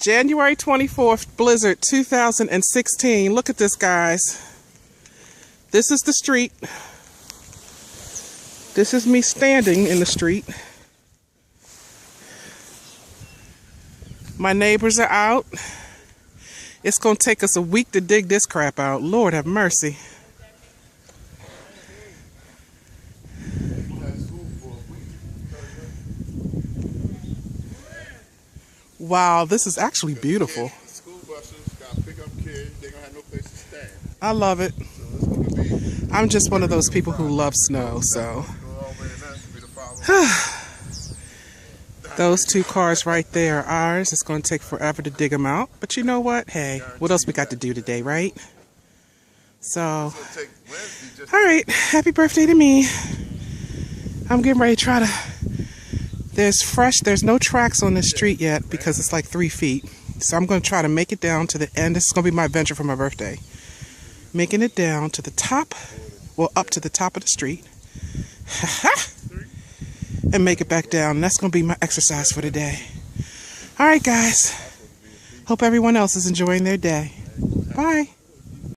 January 24th, Blizzard 2016. Look at this, guys. This is the street. This is me standing in the street. My neighbors are out. It's going to take us a week to dig this crap out. Lord have mercy. Wow, this is actually beautiful. School buses got to pick up kids. They're going to have no place to stand. I love it. So it's going to be... I'm just one of those people who love snow, so. Those two cars right there are ours. It's going to take forever to dig them out. But you know what? Hey, what else we got to do today, right? So, all right. Happy birthday to me. I'm getting ready to try to... There's no tracks on this street yet because it's like 3 feet. So I'm going to try to make it down to the end. This is going to be my adventure for my birthday. Making it down to the top, well, up to the top of the street. And make it back down. And that's going to be my exercise for the day. All right, guys. Hope everyone else is enjoying their day. Bye.